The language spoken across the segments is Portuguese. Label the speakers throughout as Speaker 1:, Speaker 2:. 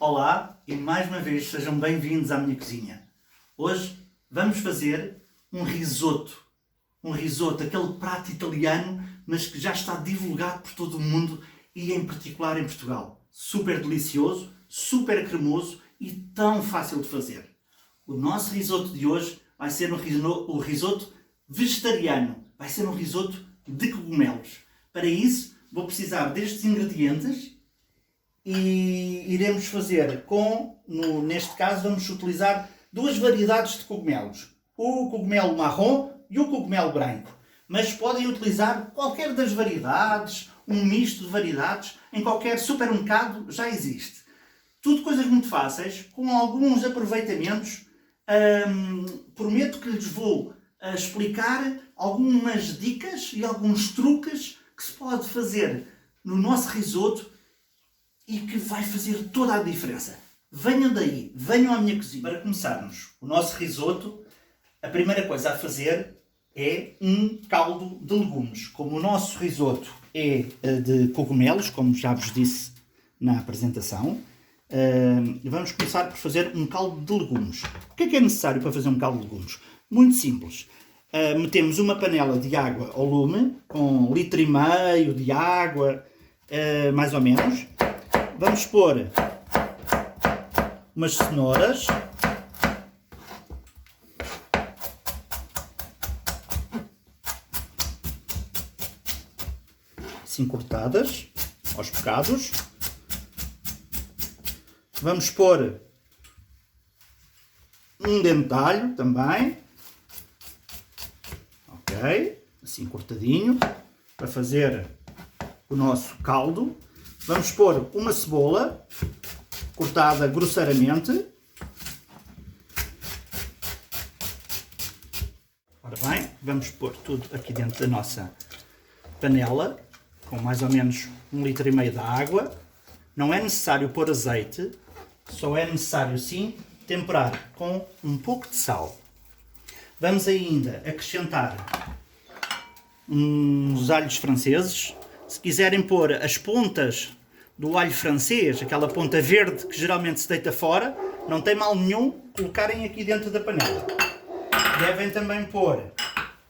Speaker 1: Olá e mais uma vez sejam bem-vindos à minha cozinha. Hoje vamos fazer um risoto. Um risoto, aquele prato italiano, mas que já está divulgado por todo o mundo e em particular em Portugal. Super delicioso, super cremoso e tão fácil de fazer. O nosso risoto de hoje vai ser um risoto vegetariano. Vai ser um risoto de cogumelos. Para isso vou precisar destes ingredientes e iremos fazer neste caso vamos utilizar duas variedades de cogumelos. O cogumelo marrom e o cogumelo branco. Mas podem utilizar qualquer das variedades, um misto de variedades, em qualquer supermercado já existe. Tudo coisas muito fáceis, com alguns aproveitamentos. Prometo que lhes vou explicar algumas dicas e alguns truques que se pode fazer no nosso risoto e que vai fazer toda a diferença. Venham daí, venham à minha cozinha. Para começarmos o nosso risoto, a primeira coisa a fazer é um caldo de legumes. Como o nosso risoto é de cogumelos, como já vos disse na apresentação, vamos começar por fazer um caldo de legumes. O que é necessário para fazer um caldo de legumes? Muito simples. Metemos uma panela de água ao lume, com 1,5 litro de água, mais ou menos. Vamos pôr umas cenouras. Assim cortadas, aos bocados. Vamos pôr um dente de alho também. Ok, assim cortadinho, para fazer o nosso caldo. Vamos pôr uma cebola, cortada grosseiramente. Ora bem, vamos pôr tudo aqui dentro da nossa panela, com mais ou menos 1,5 litro de água. Não é necessário pôr azeite, só é necessário sim temperar com um pouco de sal. Vamos ainda acrescentar uns alhos franceses. Se quiserem pôr as pontas do alho francês, aquela ponta verde que geralmente se deita fora, não tem mal nenhum colocarem aqui dentro da panela. Devem também pôr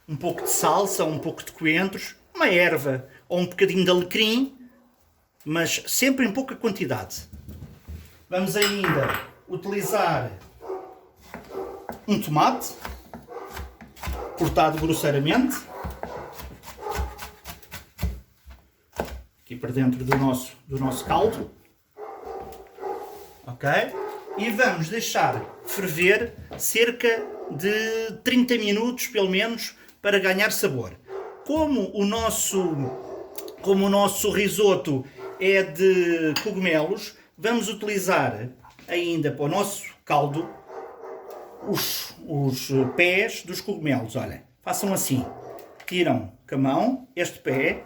Speaker 1: um pouco de salsa, um pouco de coentros, uma erva ou um bocadinho de alecrim, mas sempre em pouca quantidade. Vamos ainda utilizar um tomate cortado grosseiramente aqui para dentro do nosso caldo. Ok? E vamos deixar ferver cerca de 30 minutos, pelo menos, para ganhar sabor. Como o nosso risoto é de cogumelos, vamos utilizar ainda para o nosso caldo os pés dos cogumelos. Olha, façam assim. Tiram com a mão este pé.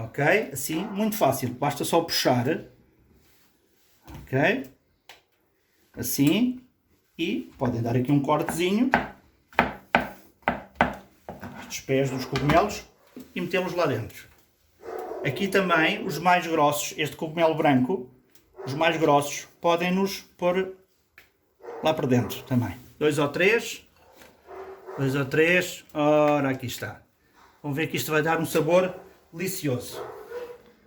Speaker 1: Ok? Assim, muito fácil. Basta só puxar. Ok? Assim. E podem dar aqui um cortezinho dos pés dos cogumelos e metê-los lá dentro. Aqui também os mais grossos, este cogumelo branco, os mais grossos, podem-nos pôr lá para dentro também. 2 ou 3. 2 ou 3. Ora, aqui está. Vão ver que isto vai dar um sabor delicioso.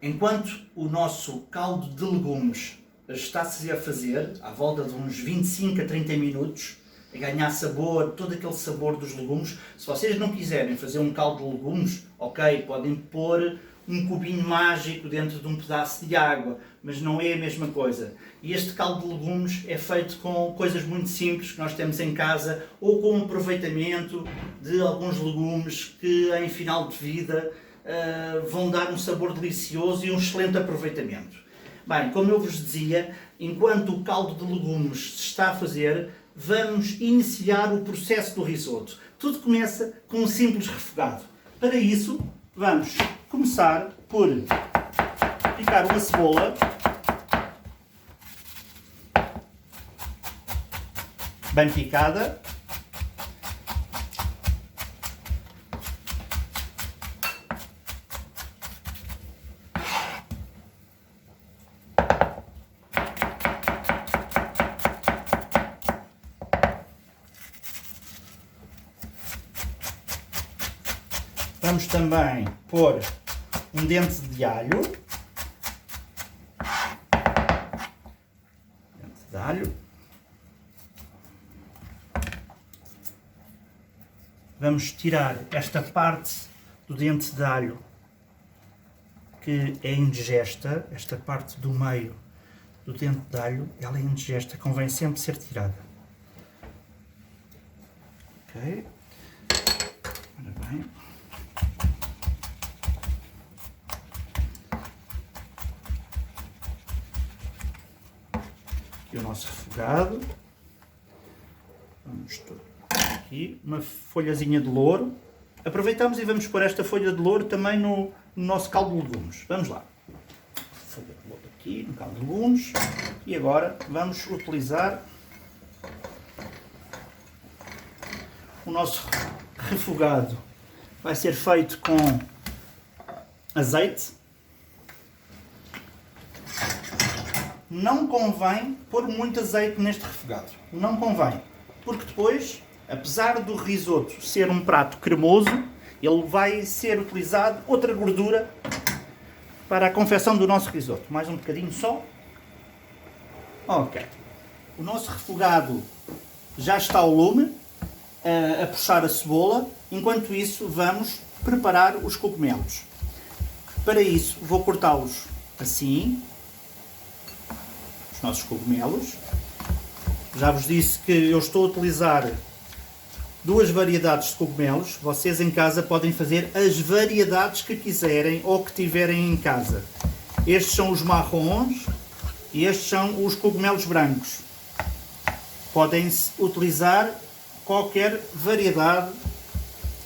Speaker 1: Enquanto o nosso caldo de legumes está-se a fazer, à volta de uns 25 a 30 minutos, a ganhar sabor, todo aquele sabor dos legumes. Se vocês não quiserem fazer um caldo de legumes, ok, podem pôr um cubinho mágico dentro de um pedaço de água, mas não é a mesma coisa. E este caldo de legumes é feito com coisas muito simples que nós temos em casa, ou com um aproveitamento de alguns legumes que em final de vida vão dar um sabor delicioso e um excelente aproveitamento. Bem, como eu vos dizia, enquanto o caldo de legumes se está a fazer, vamos iniciar o processo do risoto. Tudo começa com um simples refogado. Para isso, vamos começar por picar uma cebola bem picada. Vamos também pôr um dente de alho. Dente de alho. Vamos tirar esta parte do dente de alho que é indigesta, esta parte do meio do dente de alho, ela é indigesta, convém sempre ser tirada. Ok? Ora bem. Aqui o nosso refogado. Vamos aqui uma folhazinha de louro. Aproveitamos e vamos pôr esta folha de louro também no nosso caldo de legumes. Vamos lá. Folha de louro aqui no caldo de legumes. E agora vamos utilizar o nosso refogado. Vai ser feito com azeite. Não convém pôr muito azeite neste refogado. Não convém. Porque depois, apesar do risoto ser um prato cremoso, ele vai ser utilizado outra gordura para a confecção do nosso risoto. Mais um bocadinho só. Ok. O nosso refogado já está ao lume, a puxar a cebola. Enquanto isso, vamos preparar os cogumelos. Para isso, vou cortá-los assim. Os nossos cogumelos. Já vos disse que eu estou a utilizar duas variedades de cogumelos. Vocês em casa podem fazer as variedades que quiserem ou que tiverem em casa. Estes são os marrons e estes são os cogumelos brancos. Podem utilizar qualquer variedade,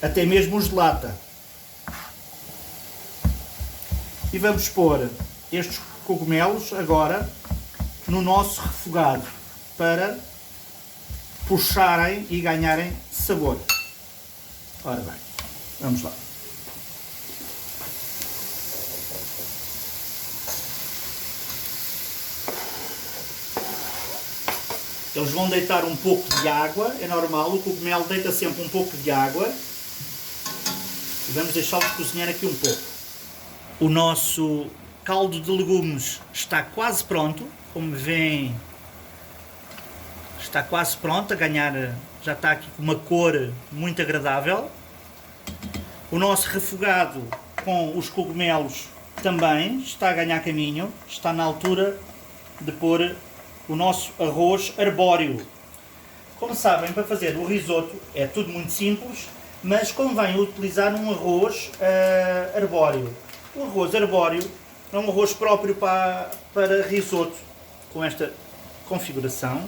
Speaker 1: até mesmo os de lata. E vamos pôr estes cogumelos agora no nosso refogado para puxarem e ganharem sabor. Ora bem, vamos lá. Eles vão deitar um pouco de água, é normal, o cogumelo deita sempre um pouco de água. E vamos deixá-los cozinhar aqui um pouco. O nosso caldo de legumes está quase pronto, como veem. Está quase pronto a ganhar, já está aqui com uma cor muito agradável. O nosso refogado com os cogumelos também está a ganhar caminho. Está na altura de pôr o nosso arroz arbóreo. Como sabem, para fazer o risoto é tudo muito simples, mas convém utilizar um arroz arbóreo. O arroz arbóreo é um arroz próprio para risoto, com esta configuração.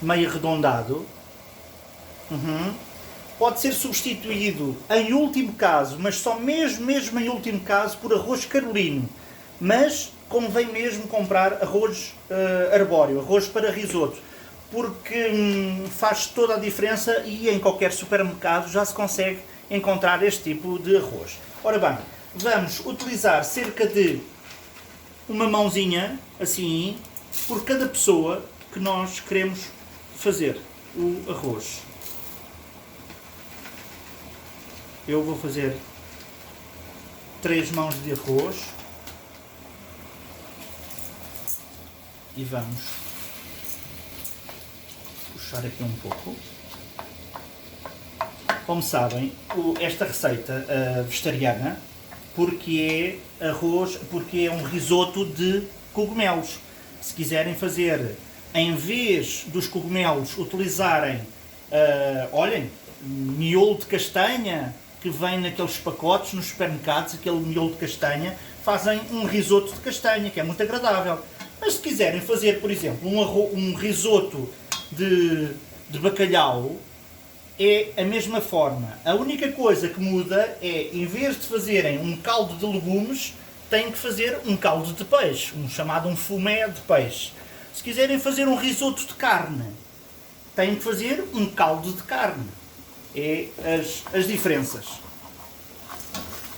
Speaker 1: Meio arredondado. Pode ser substituído em último caso, mas só mesmo em último caso, por arroz carolino. Mas convém mesmo comprar arroz arbóreo, arroz para risoto, porque faz toda a diferença e em qualquer supermercado já se consegue encontrar este tipo de arroz. Ora bem, vamos utilizar cerca de uma mãozinha, assim, por cada pessoa que nós queremos fazer o arroz. Eu vou fazer 3 mãos de arroz e vamos puxar aqui um pouco. Como sabem, esta receita vegetariana, porque é um risoto de cogumelos. Se quiserem fazer, em vez dos cogumelos utilizarem, olhem, miolo de castanha, que vem naqueles pacotes nos supermercados, aquele miolo de castanha, fazem um risoto de castanha, que é muito agradável. Mas se quiserem fazer, por exemplo, um risoto de bacalhau, é a mesma forma. A única coisa que muda é, em vez de fazerem um caldo de legumes, têm que fazer um caldo de peixe, chamado um fumé de peixe. Se quiserem fazer um risoto de carne, têm que fazer um caldo de carne. É as diferenças.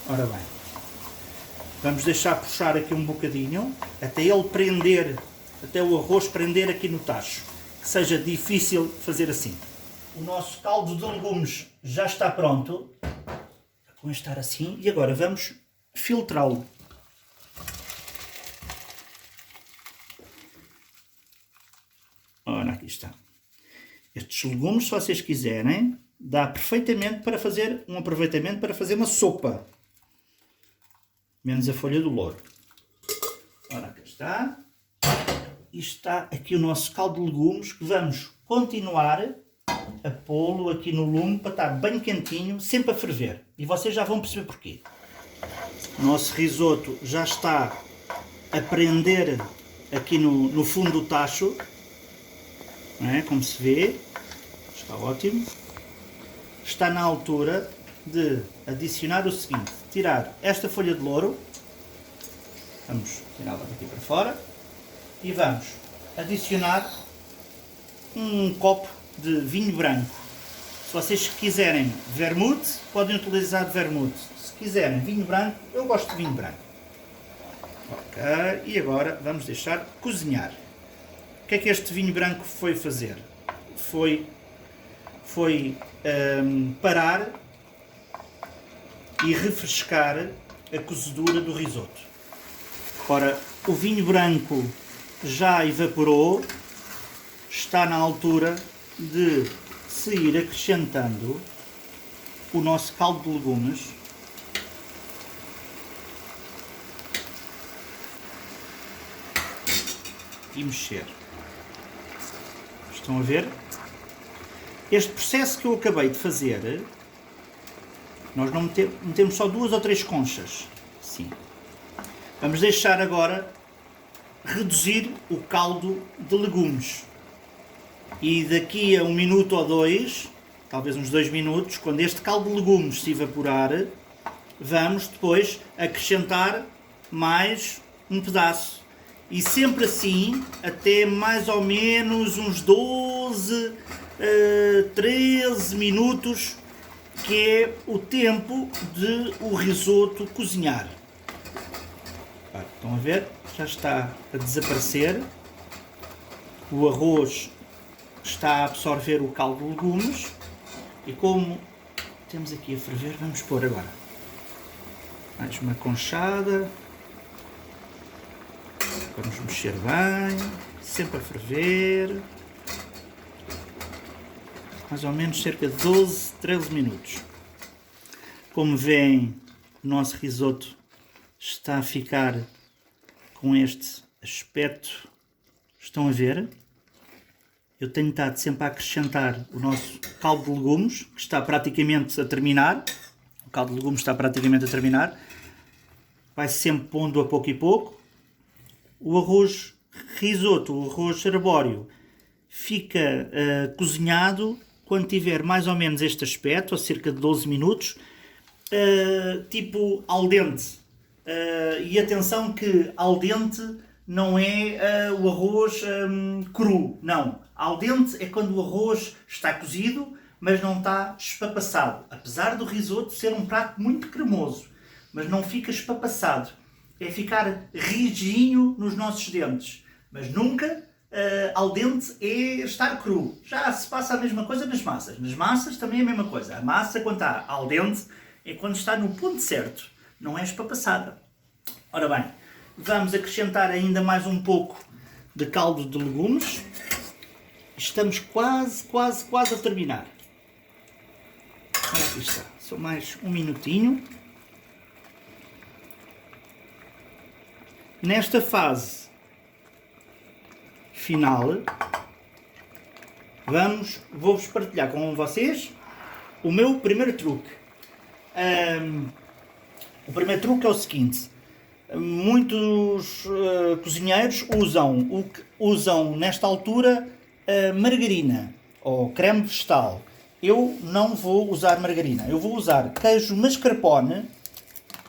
Speaker 1: Ora bem, vamos deixar puxar aqui um bocadinho, até ele prender, até o arroz prender aqui no tacho, que seja difícil fazer assim. O nosso caldo de legumes já está pronto. Vão estar assim. E agora vamos filtrá-lo. Ora, aqui está. Estes legumes, se vocês quiserem, dá perfeitamente para fazer um aproveitamento para fazer uma sopa. Menos a folha do louro. Ora, aqui está. E está aqui o nosso caldo de legumes que vamos continuar a pô-lo aqui no lume para estar bem quentinho, sempre a ferver. E vocês já vão perceber porquê. O nosso risoto já está a prender aqui no fundo do tacho. Não é? Como se vê. Está ótimo. Está na altura de adicionar o seguinte. Tirar esta folha de louro. Vamos tirá-la daqui para fora. E vamos adicionar um copo de vinho branco. Se vocês quiserem vermute, podem utilizar vermute. Se quiserem vinho branco, eu gosto de vinho branco. Ok, e agora vamos deixar cozinhar. O que é que este vinho branco foi fazer? Foi parar e refrescar a cozedura do risoto. Ora, o vinho branco já evaporou, está na altura de se ir acrescentando o nosso caldo de legumes. E mexer. Estão a ver? Este processo que eu acabei de fazer, nós não metemos só 2 ou 3 conchas. Sim. Vamos deixar agora reduzir o caldo de legumes. E daqui a 1 minuto ou 2, talvez uns 2 minutos, quando este caldo de legumes se evaporar, vamos depois acrescentar mais um pedaço. E sempre assim, até mais ou menos uns 12, 13 minutos, que é o tempo de o risoto cozinhar. Estão a ver? Já está a desaparecer. O arroz está a absorver o caldo de legumes. E como temos aqui a ferver, vamos pôr agora mais uma conchada. Vamos mexer bem, sempre a ferver. Mais ou menos cerca de 12, 13 minutos. Como veem, o nosso risoto está a ficar com este aspecto. Estão a ver? Eu tenho estado sempre a acrescentar o nosso caldo de legumes, que está praticamente a terminar. O caldo de legumes está praticamente a terminar. Vai sempre pondo a pouco e pouco. O arroz risoto, o arroz arbóreo, fica cozinhado quando tiver mais ou menos este aspecto, a cerca de 12 minutos, tipo al dente. E atenção que al dente não é o arroz cru, não. Al dente é quando o arroz está cozido, mas não está espapassado. Apesar do risoto ser um prato muito cremoso, mas não fica espapassado. É ficar rijinho nos nossos dentes. Mas nunca al dente é estar cru. Já se passa a mesma coisa nas massas. Nas massas também é a mesma coisa. A massa, quando está al dente, é quando está no ponto certo. Não é espapassada. Ora bem, vamos acrescentar ainda mais um pouco de caldo de legumes. Estamos quase a terminar. Ora, aqui está. Só mais um minutinho. Nesta fase final, vou-vos partilhar com vocês o meu primeiro truque. O primeiro truque é o seguinte: muitos cozinheiros usam nesta altura margarina ou creme vegetal. Eu não vou usar margarina, eu vou usar queijo mascarpone,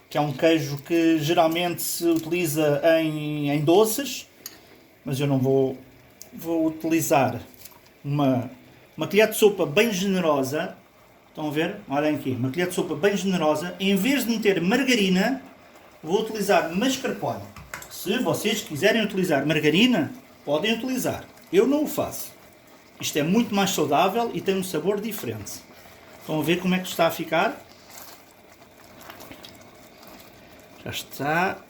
Speaker 1: que é um queijo que geralmente se utiliza em doces, mas eu não vou utilizar uma colher de sopa bem generosa. Estão a ver? Olhem aqui, uma colher de sopa bem generosa. Em vez de meter margarina, vou utilizar mascarpone. Se vocês quiserem utilizar margarina, podem utilizar. Eu não o faço. Isto é muito mais saudável e tem um sabor diferente. Estão a ver como é que está a ficar? Já está.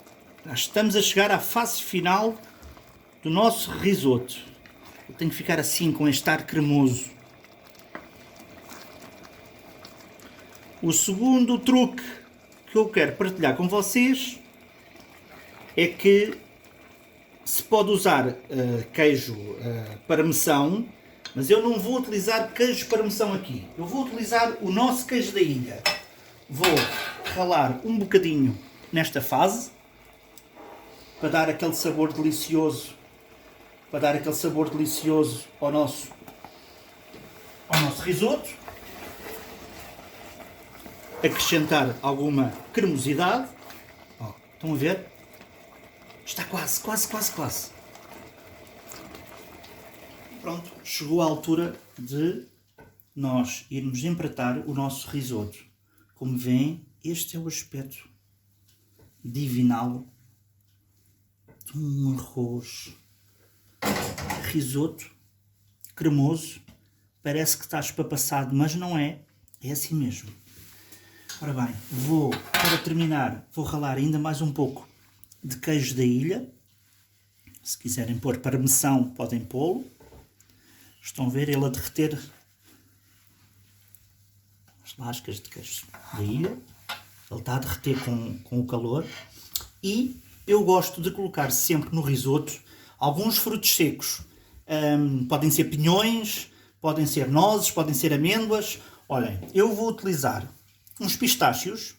Speaker 1: Já estamos a chegar à fase final do nosso risoto. Eu tenho que ficar assim, com este ar cremoso. O segundo truque que eu quero partilhar com vocês é que se pode usar queijo parmesão, mas eu não vou utilizar queijo parmesão aqui. Eu vou utilizar o nosso queijo da ilha. Vou ralar um bocadinho nesta fase para dar aquele sabor delicioso, ao nosso risoto. Acrescentar alguma cremosidade. Ó, estão a ver? Está quase. Pronto, chegou a altura de nós irmos empratar o nosso risoto. Como veem, este é o aspecto divinal de um arroz risoto cremoso. Parece que está espapassado, mas não é. É assim mesmo. Ora bem, para terminar, vou ralar ainda mais um pouco de queijo da ilha. Se quiserem pôr parmesão, podem pô-lo. Estão a ver ele a derreter as lascas de queijo da ilha. Ele está a derreter com o calor. E eu gosto de colocar sempre no risoto alguns frutos secos. Podem ser pinhões, podem ser nozes, podem ser amêndoas. Olhem, eu vou utilizar uns pistácios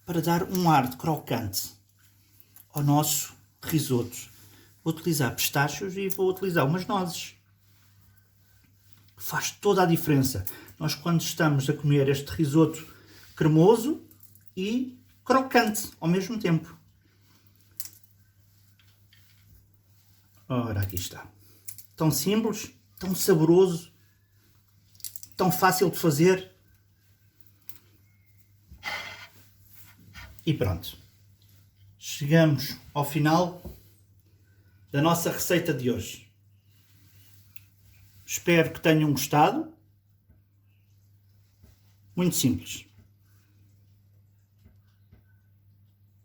Speaker 1: para dar um ar de crocante ao nosso risoto. Vou utilizar pistácios e vou utilizar umas nozes. Faz toda a diferença. Nós, quando estamos a comer este risoto cremoso e crocante ao mesmo tempo. Ora, aqui está. Tão simples, tão saboroso, tão fácil de fazer. E pronto. Chegamos ao final da nossa receita de hoje. Espero que tenham gostado. Muito simples.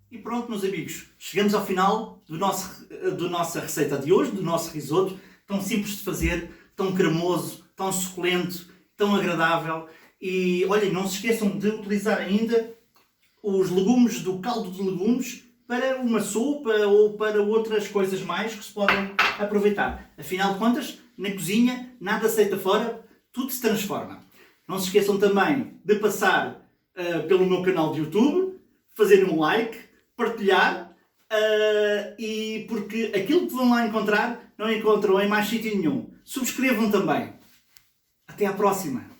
Speaker 1: E pronto, meus amigos. Chegamos ao final do nossa receita de hoje, do nosso risoto. Tão simples de fazer, tão cremoso, tão suculento, tão agradável. E olhem, não se esqueçam de utilizar ainda os legumes do caldo de legumes para uma sopa ou para outras coisas mais que se podem aproveitar. Afinal de contas, na cozinha, nada se deita fora, tudo se transforma. Não se esqueçam também de passar pelo meu canal de YouTube, fazerem um like, partilhar, e porque aquilo que vão lá encontrar, não encontram em mais sítio nenhum. Subscrevam também. Até à próxima!